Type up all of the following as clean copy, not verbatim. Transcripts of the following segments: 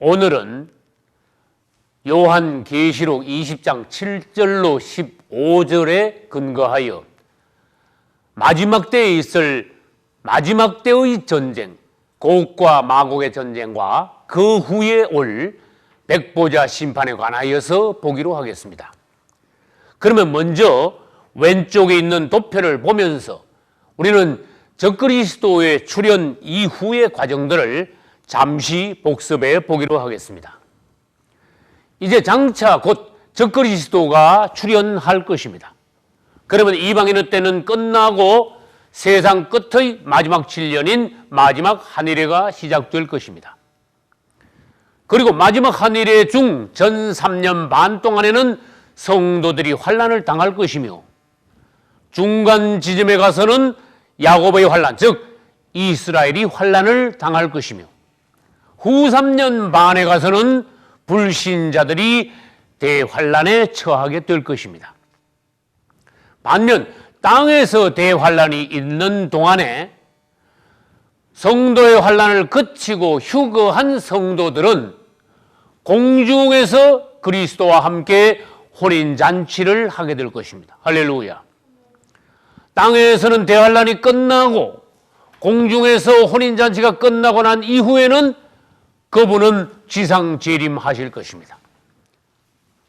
오늘은 요한계시록 20장 7절로 15절에 근거하여 마지막 때에 있을 마지막 때의 전쟁, 곡과 마곡의 전쟁과 그 후에 올 백보자 심판에 관하여서 보기로 하겠습니다. 그러면 먼저 왼쪽에 있는 도표를 보면서 우리는 적그리스도의 출현 이후의 과정들을 잠시 복습해 보기로 하겠습니다. 이제 장차 곧 적그리스도가 출현할 것입니다. 그러면 이방인의 때는 끝나고 세상 끝의 마지막 7년인 마지막 한일회가 시작될 것입니다. 그리고 마지막 한일회 중 전 3년 반 동안에는 성도들이 환난을 당할 것이며 중간 지점에 가서는 야곱의 환난, 즉 이스라엘이 환난을 당할 것이며 후 3년 반에 가서는 불신자들이 대환난에 처하게 될 것입니다. 반면 땅에서 대환난이 있는 동안에 성도의 환난을 그치고 휴거한 성도들은 공중에서 그리스도와 함께 혼인잔치를 하게 될 것입니다. 할렐루야. 땅에서는 대환난이 끝나고 공중에서 혼인잔치가 끝나고 난 이후에는 그분은 지상재림하실 것입니다.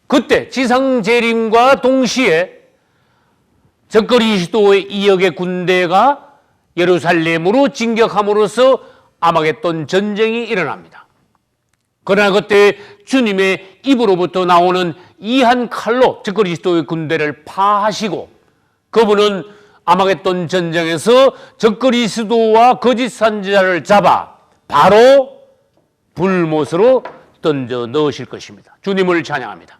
그때 지상재림과 동시에 적그리스도의 2억의 군대가 예루살렘으로 진격함으로써 아마겟돈 전쟁이 일어납니다. 그러나 그때 주님의 입으로부터 나오는 이한 칼로 적그리스도의 군대를 파하시고 그분은 아마겟돈 전쟁에서 적그리스도와 거짓 선지자를 잡아 바로 불못으로 던져 넣으실 것입니다. 주님을 찬양합니다.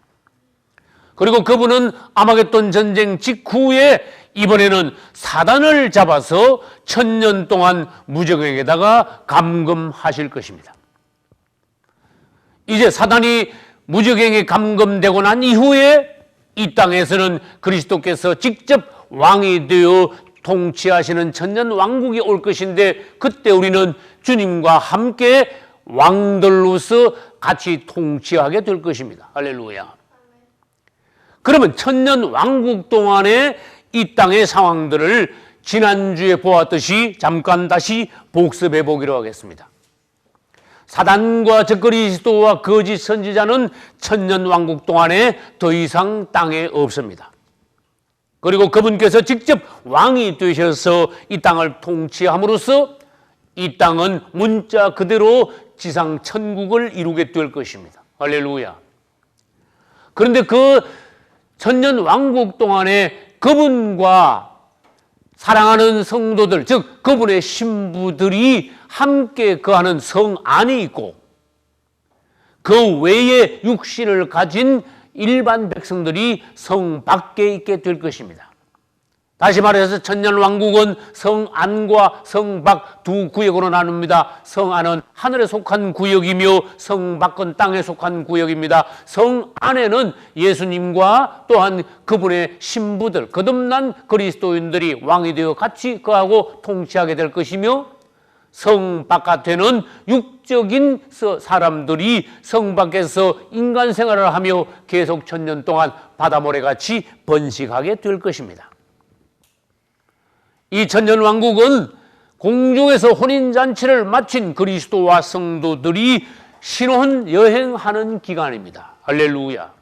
그리고 그분은 아마겟돈 전쟁 직후에 이번에는 사단을 잡아서 1000년 동안 무적행에다가 감금하실 것입니다. 이제 사단이 무적행에 감금되고 난 이후에 이 땅에서는 그리스도께서 직접 왕이 되어 통치하시는 천년 왕국이 올 것인데 그때 우리는 주님과 함께 왕들로서 같이 통치하게 될 것입니다. 할렐루야. 그러면 천년 왕국 동안에 이 땅의 상황들을 지난주에 보았듯이 잠깐 다시 복습해 보기로 하겠습니다. 사단과 적그리스도와 거짓 선지자는 천년 왕국 동안에 더 이상 땅에 없습니다. 그리고 그분께서 직접 왕이 되셔서 이 땅을 통치함으로써 이 땅은 문자 그대로 지상 천국을 이루게 될 것입니다. 할렐루야. 그런데 그 천년 왕국 동안에 그분과 사랑하는 성도들, 즉 그분의 신부들이 함께 거하는 성 안에 있고 그 외에 육신을 가진 일반 백성들이 성 밖에 있게 될 것입니다. 다시 말해서 천년 왕국은 성 안과 성 밖 두 구역으로 나눕니다. 성 안은 하늘에 속한 구역이며 성 밖은 땅에 속한 구역입니다. 성 안에는 예수님과 또한 그분의 신부들, 거듭난 그리스도인들이 왕이 되어 같이 거하고 통치하게 될 것이며 성 바깥에는 육적인 사람들이 성 밖에서 인간 생활을 하며 계속 1000년 동안 바다모래같이 번식하게 될 것입니다. 이 천년 왕국은 공중에서 혼인잔치를 마친 그리스도와 성도들이 신혼 여행하는 기간입니다. 할렐루야.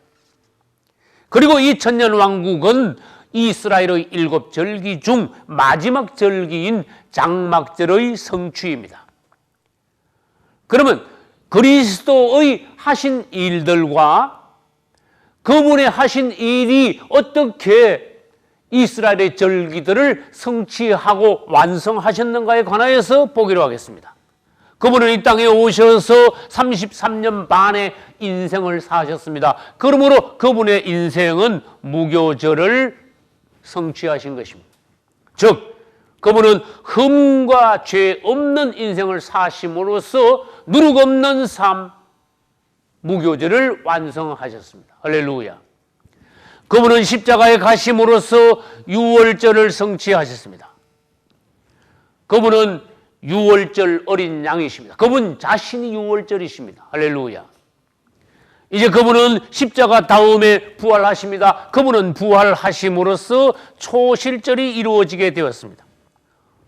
그리고 이 천년 왕국은 이스라엘의 7절기 중 마지막 절기인 장막절의 성취입니다. 그러면 그리스도의 하신 일들과 그분의 하신 일이 어떻게 이스라엘의 절기들을 성취하고 완성하셨는가에 관하여서 보기로 하겠습니다. 그분은 이 땅에 오셔서 33년 반의 인생을 사셨습니다. 그러므로 그분의 인생은 무교절을 성취하신 것입니다. 즉 그분은 흠과 죄 없는 인생을 사심으로써 누룩 없는 삶, 무교절을 완성하셨습니다. 할렐루야. 그분은 십자가에 가심으로써 유월절을 성취하셨습니다. 그분은 유월절 어린 양이십니다. 그분 자신이 유월절이십니다. 할렐루야. 이제 그분은 십자가 다음에 부활하십니다. 그분은 부활하심으로써 초실절이 이루어지게 되었습니다.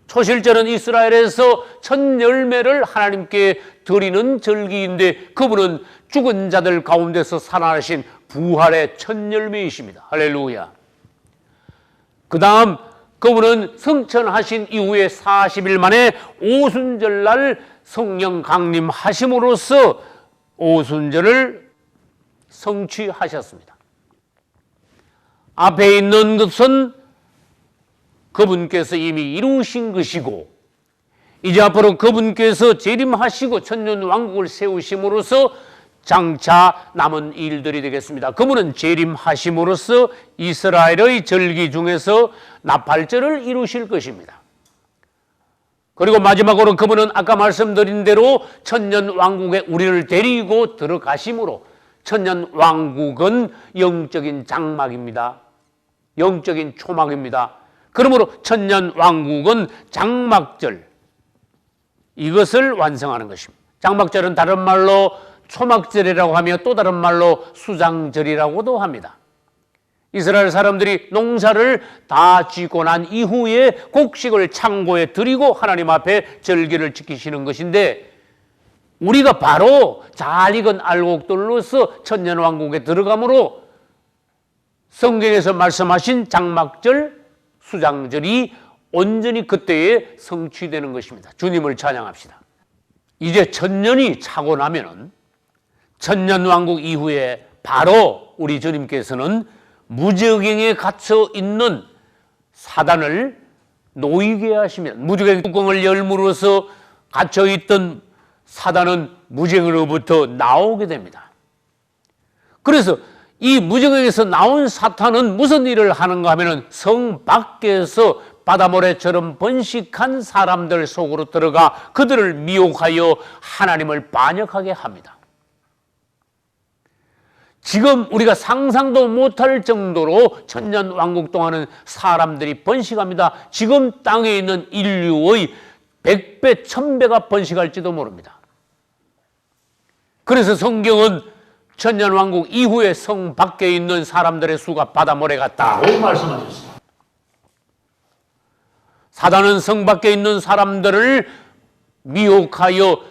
초실절은 이스라엘에서 첫 열매를 하나님께 드리는 절기인데 그분은 죽은 자들 가운데서 살아나신 부활의 첫 열매이십니다. 할렐루야. 그 다음 그분은 성천하신 이후에 40일 만에 오순절날 성령 강림하심으로써 오순절을 성취하셨습니다. 앞에 있는 것은 그분께서 이미 이루신 것이고 이제 앞으로 그분께서 재림하시고 천년왕국을 세우심으로써 장차 남은 일들이 되겠습니다. 그분은 재림하심으로써 이스라엘의 절기 중에서 나팔절을 이루실 것입니다. 그리고 마지막으로 그분은 아까 말씀드린 대로 천년왕국에 우리를 데리고 들어가심으로 천년왕국은 영적인 장막입니다. 영적인 초막입니다. 그러므로 천년왕국은 장막절 이것을 완성하는 것입니다. 장막절은 다른 말로 초막절이라고 하며 또 다른 말로 수장절이라고도 합니다. 이스라엘 사람들이 농사를 다 짓고 난 이후에 곡식을 창고에 들이고 하나님 앞에 절기를 지키시는 것인데 우리가 바로 잘 익은 알곡들로서 천년왕국에 들어가므로 성경에서 말씀하신 장막절, 수장절이 온전히 그때에 성취되는 것입니다. 주님을 찬양합시다. 이제 천년이 차고 나면은 천년왕국 이후에 바로 우리 주님께서는 무저갱에 갇혀 있는 사단을 놓이게 하시면 무저갱 뚜껑을 열므로써 갇혀 있던 사단은 무저갱으로부터 나오게 됩니다. 그래서 이 무저갱에서 나온 사탄은 무슨 일을 하는가 하면은 성 밖에서 바다모래처럼 번식한 사람들 속으로 들어가 그들을 미혹하여 하나님을 반역하게 합니다. 지금 우리가 상상도 못할 정도로 천년왕국 동안은 사람들이 번식합니다. 지금 땅에 있는 인류의 100배, 1000배가 번식할지도 모릅니다. 그래서 성경은 천년왕국 이후에 성 밖에 있는 사람들의 수가 바다모래 같다고 말씀하셨습니다. 사단은 성 밖에 있는 사람들을 미혹하여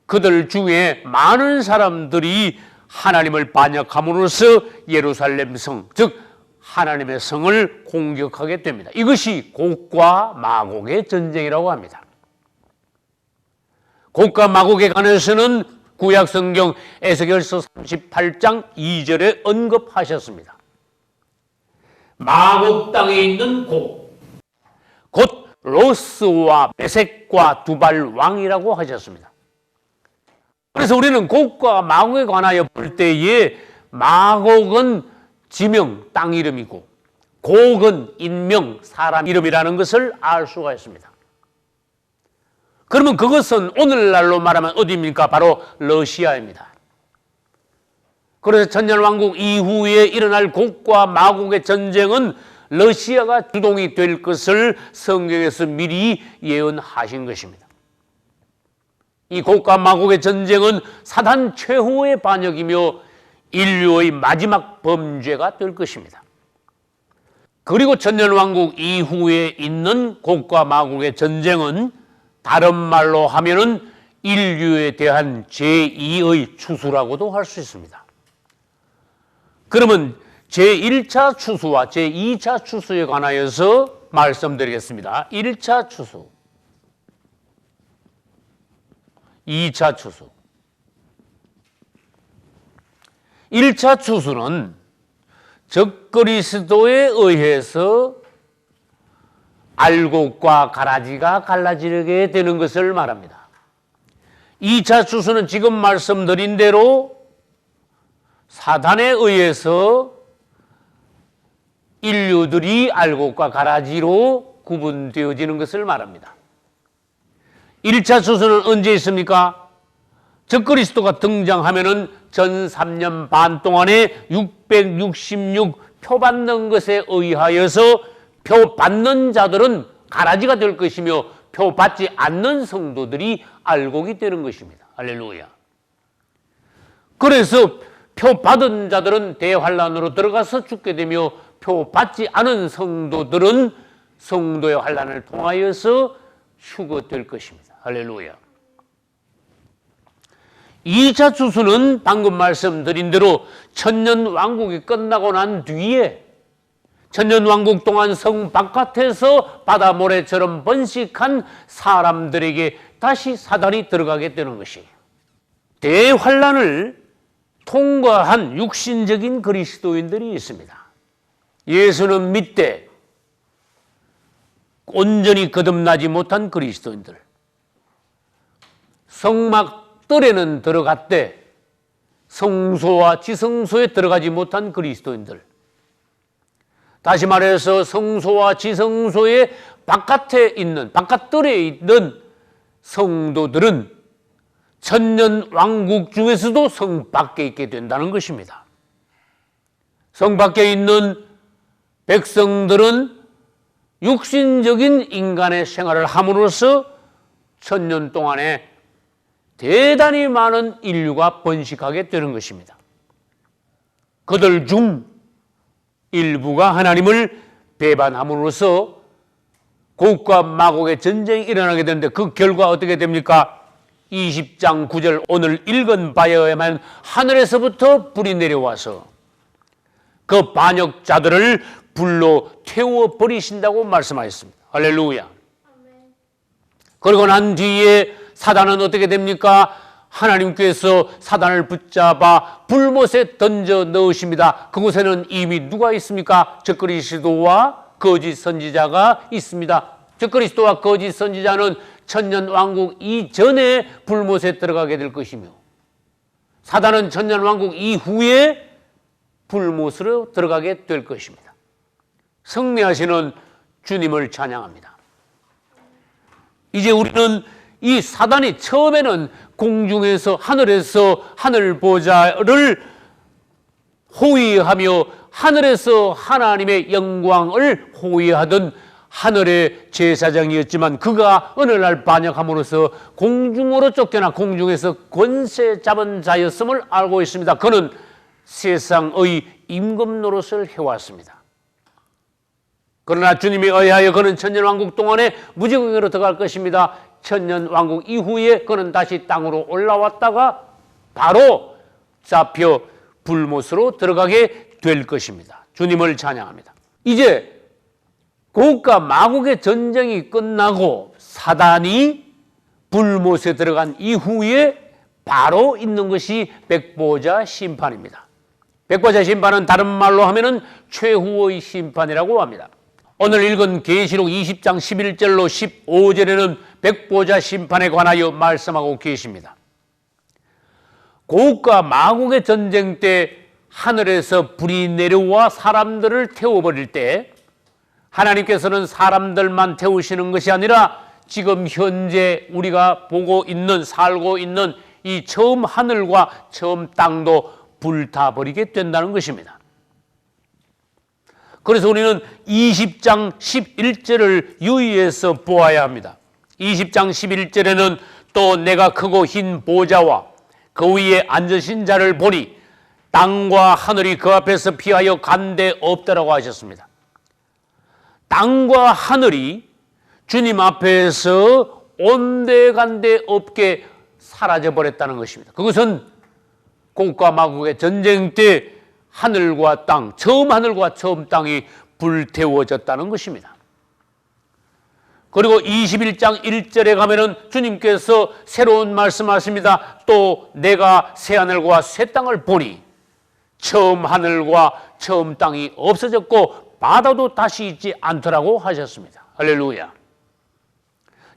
그들 중에 많은 사람들이 하나님을 반역함으로써 예루살렘 성, 즉 하나님의 성을 공격하게 됩니다. 이것이 곡과 마곡의 전쟁이라고 합니다. 곡과 마곡에 관해서는 구약성경 에스겔서 38장 2절에 언급하셨습니다. 마곡 땅에 있는 곡, 곧 로스와 메섹과 두발 왕이라고 하셨습니다. 그래서 우리는 곡과 마곡에 관하여 볼 때에 마곡은 지명, 땅 이름이고 곡은 인명, 사람 이름이라는 것을 알 수가 있습니다. 그러면 그것은 오늘날로 말하면 어디입니까? 바로 러시아입니다. 그래서 천년왕국 이후에 일어날 곡과 마곡의 전쟁은 러시아가 주동이 될 것을 성경에서 미리 예언하신 것입니다. 이 곡과 마곡의 전쟁은 사단 최후의 반역이며 인류의 마지막 범죄가 될 것입니다. 그리고 천년왕국 이후에 있는 곡과 마곡의 전쟁은 다른 말로 하면은 인류에 대한 제2의 추수라고도 할 수 있습니다. 그러면 제1차 추수와 제2차 추수에 관하여서 말씀드리겠습니다. 1차 추수, 2차 추수. 1차 추수는 적그리스도에 의해서 알곡과 가라지가 갈라지게 되는 것을 말합니다. 2차 추수는 지금 말씀드린 대로 사단에 의해서 인류들이 알곡과 가라지로 구분되어지는 것을 말합니다. 1차 추수는 언제 있습니까? 적그리스도가 등장하면은 전 3년 반 동안에 666 표 받는 것에 의하여서 표 받는 자들은 가라지가 될 것이며 표 받지 않는 성도들이 알고기 되는 것입니다. 할렐루야. 그래서 표 받은 자들은 대환란으로 들어가서 죽게 되며 표 받지 않은 성도들은 성도의 환란을 통하여서 휴거될 것입니다. 할렐루야. 2차 추수는 방금 말씀드린 대로 천년왕국이 끝나고 난 뒤에 천년왕국 동안 성 바깥에서 바다 모래처럼 번식한 사람들에게 다시 사단이 들어가게 되는 것이에요. 대환란을 통과한 육신적인 그리스도인들이 있습니다. 예수는 믿되 온전히 거듭나지 못한 그리스도인들, 성막들에는 들어갔되 성소와 지성소에 들어가지 못한 그리스도인들, 다시 말해서 성소와 지성소의 바깥들에 있는 성도들은 천년 왕국 중에서도 성 밖에 있게 된다는 것입니다. 성 밖에 있는 백성들은 육신적인 인간의 생활을 함으로써 천년 동안에 대단히 많은 인류가 번식하게 되는 것입니다. 그들 중 일부가 하나님을 배반함으로써 곡과 마곡의 전쟁이 일어나게 되는데 그 결과 어떻게 됩니까? 20장 9절 오늘 읽은 바에 의하면 하늘에서부터 불이 내려와서 그 반역자들을 불로 태워버리신다고 말씀하셨습니다. 할렐루야. 그리고 난 뒤에 사단은 어떻게 됩니까? 하나님께서 사단을 붙잡아 불못에 던져 넣으십니다. 그곳에는 이미 누가 있습니까? 적그리스도와 거짓 선지자가 있습니다. 적그리스도와 거짓 선지자는 천년왕국 이전에 불못에 들어가게 될 것이며 사단은 천년왕국 이후에 불못으로 들어가게 될 것입니다. 승리하시는 주님을 찬양합니다. 이제 우리는 이 사단이 처음에는 공중에서 하늘에서 하늘보좌를 호위하며 하늘에서 하나님의 영광을 호위하던 하늘의 제사장이었지만 그가 어느 날 반역함으로써 공중으로 쫓겨나 공중에서 권세 잡은 자였음을 알고 있습니다. 그는 세상의 임금 노릇을 해왔습니다. 그러나 주님에 의하여 그는 천년왕국 동안에 무지국으로 들어갈 것입니다. 천년왕국 이후에 그는 다시 땅으로 올라왔다가 바로 잡혀 불못으로 들어가게 될 것입니다. 주님을 찬양합니다. 이제 곡과 마곡의 전쟁이 끝나고 사단이 불못에 들어간 이후에 바로 있는 것이 백보자 심판입니다. 백보자 심판은 다른 말로 하면은 최후의 심판이라고 합니다. 오늘 읽은 계시록 20장 11절로 15절에는 백보자 심판에 관하여 말씀하고 계십니다. 곡과 마곡의 전쟁 때 하늘에서 불이 내려와 사람들을 태워버릴 때 하나님께서는 사람들만 태우시는 것이 아니라 지금 현재 우리가 보고 있는 살고 있는 이 처음 하늘과 처음 땅도 불타버리게 된다는 것입니다. 그래서 우리는 20장 11절을 유의해서 보아야 합니다. 20장 11절에는 또 내가 크고 흰 보좌와 그 위에 앉으신 자를 보니 땅과 하늘이 그 앞에서 피하여 간데 없더라고 하셨습니다. 땅과 하늘이 주님 앞에서 온데간데 없게 사라져버렸다는 것입니다. 그것은 곡과 마곡의 전쟁 때 하늘과 땅, 처음 하늘과 처음 땅이 불태워졌다는 것입니다. 그리고 21장 1절에 가면은 주님께서 새로운 말씀하십니다. 또 내가 새 하늘과 새 땅을 보니 처음 하늘과 처음 땅이 없어졌고 바다도 다시 있지 않더라고 하셨습니다. 할렐루야.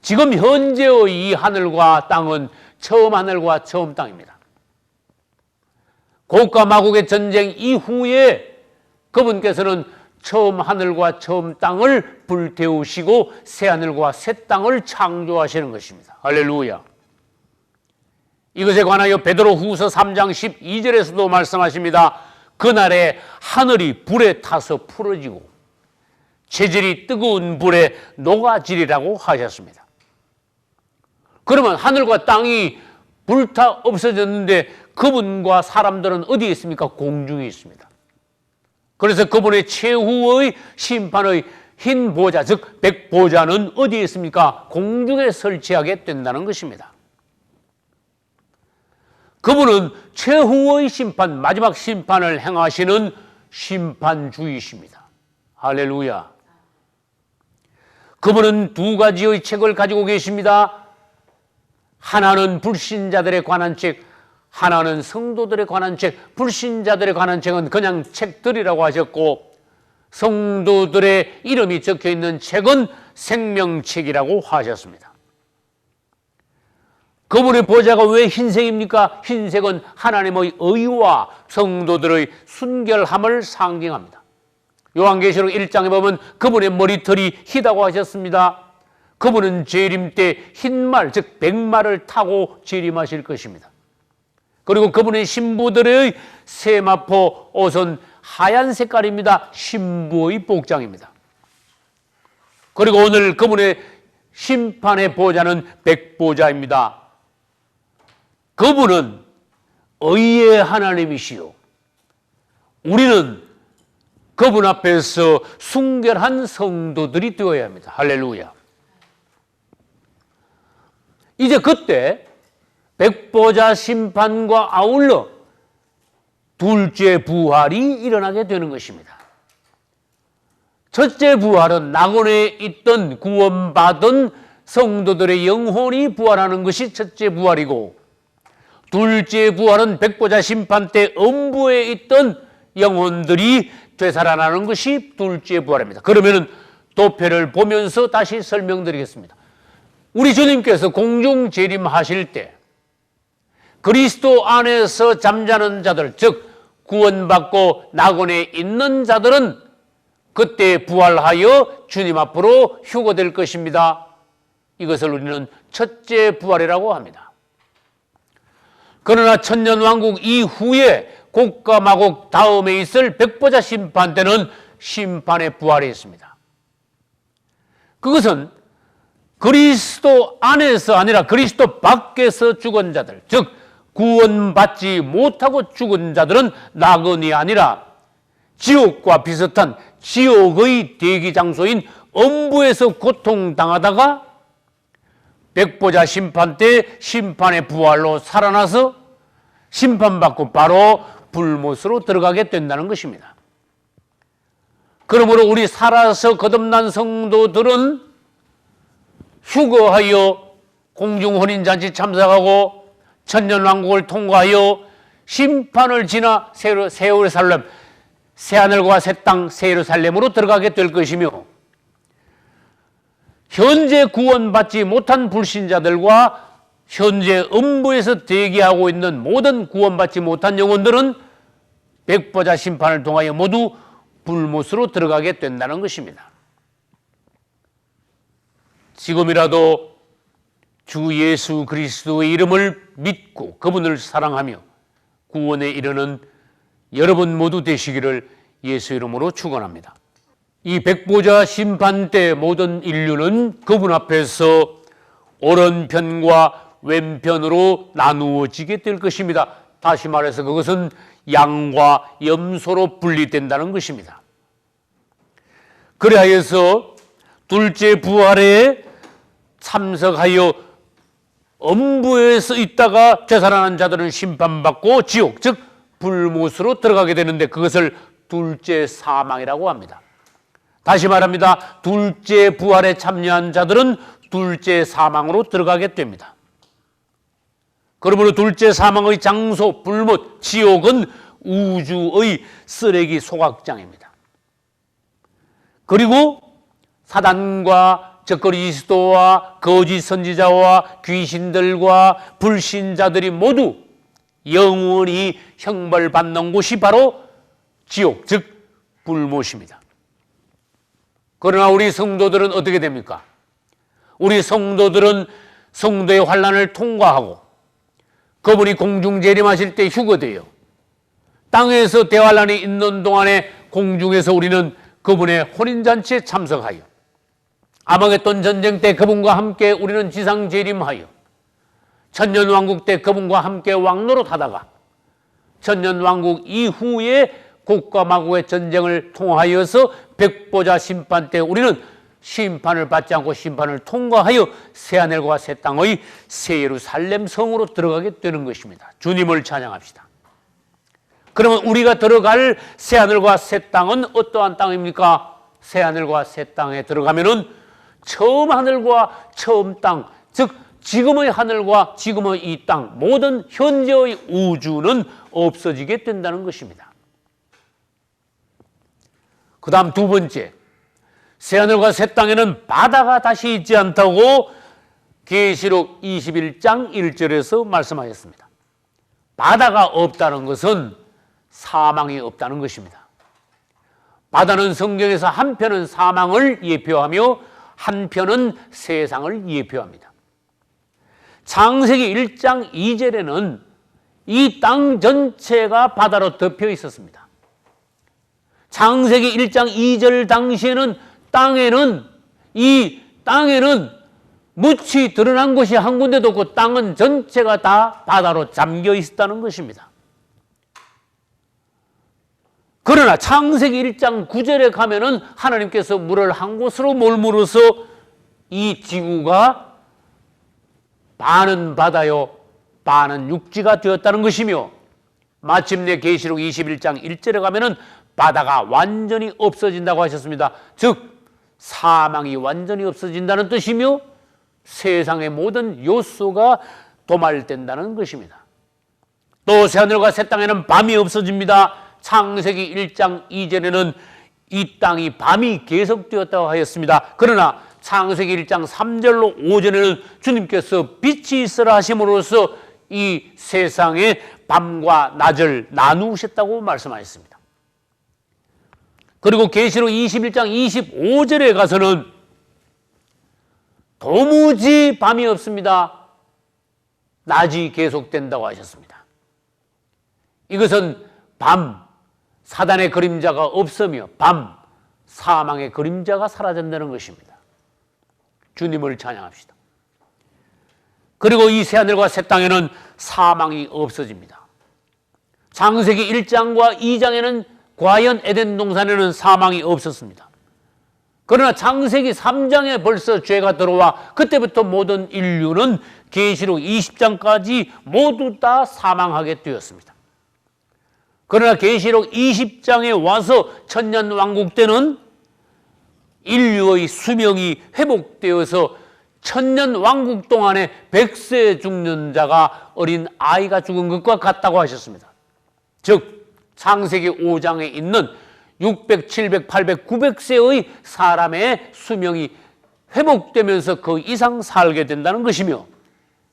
지금 현재의 이 하늘과 땅은 처음 하늘과 처음 땅입니다. 곡과 마곡의 전쟁 이후에 그분께서는 처음 하늘과 처음 땅을 불태우시고 새 하늘과 새 땅을 창조하시는 것입니다. 할렐루야. 이것에 관하여 베드로후서 3장 12절에서도 말씀하십니다. 그날에 하늘이 불에 타서 풀어지고 재질이 뜨거운 불에 녹아지리라고 하셨습니다. 그러면 하늘과 땅이 불타 없어졌는데 그분과 사람들은 어디에 있습니까? 공중에 있습니다. 그래서 그분의 최후의 심판의 흰 보좌, 즉 백보좌는 어디에 있습니까? 공중에 설치하게 된다는 것입니다. 그분은 최후의 심판, 마지막 심판을 행하시는 심판주이십니다. 할렐루야. 그분은 두 가지의 책을 가지고 계십니다. 하나는 불신자들에 관한 책, 하나는 성도들에 관한 책. 불신자들에 관한 책은 그냥 책들이라고 하셨고, 성도들의 이름이 적혀 있는 책은 생명책이라고 하셨습니다. 그분의 보좌가 왜 흰색입니까? 흰색은 하나님의 의와 성도들의 순결함을 상징합니다. 요한계시록 1장에 보면 그분의 머리털이 희다고 하셨습니다. 그분은 재림 때 흰말, 즉 백말을 타고 재림하실 것입니다. 그리고 그분의 신부들의 세마포 옷은 하얀 색깔입니다. 신부의 복장입니다. 그리고 오늘 그분의 심판의 보좌는 백보좌입니다. 그분은 의의 하나님이시요, 우리는 그분 앞에서 순결한 성도들이 되어야 합니다. 할렐루야. 이제 그때 백보자 심판과 아울러 둘째 부활이 일어나게 되는 것입니다. 첫째 부활은 낙원에 있던 구원받은 성도들의 영혼이 부활하는 것이 첫째 부활이고, 둘째 부활은 백보자 심판 때 음부에 있던 영혼들이 되살아나는 것이 둘째 부활입니다. 그러면 도표를 보면서 다시 설명드리겠습니다. 우리 주님께서 공중 재림하실 때 그리스도 안에서 잠자는 자들, 즉 구원받고 낙원에 있는 자들은 그때 부활하여 주님 앞으로 휴거될 것입니다. 이것을 우리는 첫째 부활이라고 합니다. 그러나 천년왕국 이후에 곡과 마곡 다음에 있을 백보자 심판 때는 심판의 부활이 있습니다. 그것은 그리스도 안에서 아니라 그리스도 밖에서 죽은 자들, 즉 구원받지 못하고 죽은 자들은 낙원이 아니라 지옥과 비슷한 지옥의 대기 장소인 음부에서 고통당하다가 백보자 심판 때 심판의 부활로 살아나서 심판받고 바로 불못으로 들어가게 된다는 것입니다. 그러므로 우리 살아서 거듭난 성도들은 휴거하여 공중혼인잔치 참석하고 천년왕국을 통과하여 심판을 지나 새 예루살렘, 새하늘과 새 땅, 새 예루살렘으로 들어가게 될 것이며, 현재 구원받지 못한 불신자들과 현재 음부에서 대기하고 있는 모든 구원받지 못한 영혼들은 백보자 심판을 통하여 모두 불못으로 들어가게 된다는 것입니다. 지금이라도 주 예수 그리스도의 이름을 믿고 그분을 사랑하며 구원에 이르는 여러분 모두 되시기를 예수 이름으로 축원합니다. 이 백보자 심판 때 모든 인류는 그분 앞에서 오른편과 왼편으로 나누어지게 될 것입니다. 다시 말해서 그것은 양과 염소로 분리된다는 것입니다. 그래서 둘째 부활에 참석하여 음부에서 있다가 되살아난 자들은 심판받고 지옥, 즉 불못으로 들어가게 되는데 그것을 둘째 사망이라고 합니다. 다시 말합니다. 둘째 부활에 참여한 자들은 둘째 사망으로 들어가게 됩니다. 그러므로 둘째 사망의 장소, 불못, 지옥은 우주의 쓰레기 소각장입니다. 그리고 사단과 적그리스도와 거짓 선지자와 귀신들과 불신자들이 모두 영원히 형벌받는 곳이 바로 지옥, 즉 불못입니다. 그러나 우리 성도들은 어떻게 됩니까? 우리 성도들은 성도의 환난을 통과하고 그분이 공중 재림하실 때 휴거돼요. 땅에서 대환란이 있는 동안에 공중에서 우리는 그분의 혼인잔치에 참석하여 아마겟돈 전쟁 때 그분과 함께 우리는 지상 재림하여 천년왕국 때 그분과 함께 왕노릇하다가 천년왕국 이후에 곡과 마곡의 전쟁을 통하여서 백보자 심판 때 우리는 심판을 받지 않고 심판을 통과하여 새하늘과 새 땅의 새 예루살렘 성으로 들어가게 되는 것입니다. 주님을 찬양합시다. 그러면 우리가 들어갈 새하늘과 새 땅은 어떠한 땅입니까? 새하늘과 새 땅에 들어가면은 처음 하늘과 처음 땅, 즉 지금의 하늘과 지금의 이 땅, 모든 현재의 우주는 없어지게 된다는 것입니다. 그 다음 두 번째, 새하늘과 새 땅에는 바다가 다시 있지 않다고 계시록 21장 1절에서 말씀하셨습니다. 바다가 없다는 것은 사망이 없다는 것입니다. 바다는 성경에서 한편은 사망을 예표하며 한편은 세상을 예표합니다. 창세기 1장 2절에는 이 땅 전체가 바다로 덮여 있었습니다. 창세기 1장 2절 당시에는 이 땅에는 묻이 드러난 곳이 한 군데도 없고 땅은 전체가 다 바다로 잠겨 있었다는 것입니다. 그러나 창세기 1장 9절에 가면은 하나님께서 물을 한 곳으로 몰물어서 이 지구가 반은 바다요 반은 육지가 되었다는 것이며, 마침내 계시록 21장 1절에 가면은 바다가 완전히 없어진다고 하셨습니다. 즉 사망이 완전히 없어진다는 뜻이며 세상의 모든 요소가 도말된다는 것입니다. 또 새하늘과 새 땅에는 밤이 없어집니다. 창세기 1장 2절에는 이 땅이 밤이 계속되었다고 하였습니다. 그러나 창세기 1장 3절로 5절에는 주님께서 빛이 있으라 하심으로써 이 세상에 밤과 낮을 나누셨다고 말씀하셨습니다. 그리고 계시록 21장 25절에 가서는 도무지 밤이 없습니다. 낮이 계속된다고 하셨습니다. 이것은 밤, 사단의 그림자가 없으며 밤, 사망의 그림자가 사라진다는 것입니다. 주님을 찬양합시다. 그리고 이 새하늘과 새 땅에는 사망이 없어집니다. 창세기 1장과 2장에는 과연 에덴 동산에는 사망이 없었습니다. 그러나 창세기 3장에 벌써 죄가 들어와 그때부터 모든 인류는 계시록 20장까지 모두 다 사망하게 되었습니다. 그러나 계시록 20장에 와서 천년왕국 때는 인류의 수명이 회복되어서 천년왕국 동안에 100세 죽는 자가 어린 아이가 죽은 것과 같다고 하셨습니다. 즉 창세기 5장에 있는 600, 700, 800, 900세의 사람의 수명이 회복되면서 그 이상 살게 된다는 것이며,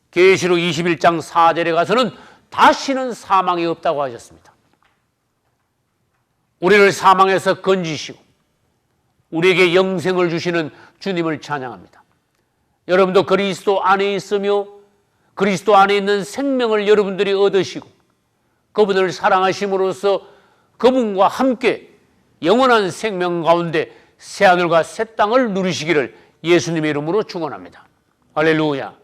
계시록 21장 4절에 가서는 다시는 사망이 없다고 하셨습니다. 우리를 사망에서 건지시고 우리에게 영생을 주시는 주님을 찬양합니다. 여러분도 그리스도 안에 있으며 그리스도 안에 있는 생명을 여러분들이 얻으시고 그분을 사랑하심으로써 그분과 함께 영원한 생명 가운데 새하늘과 새 땅을 누리시기를 예수님의 이름으로 축원합니다. 할렐루야.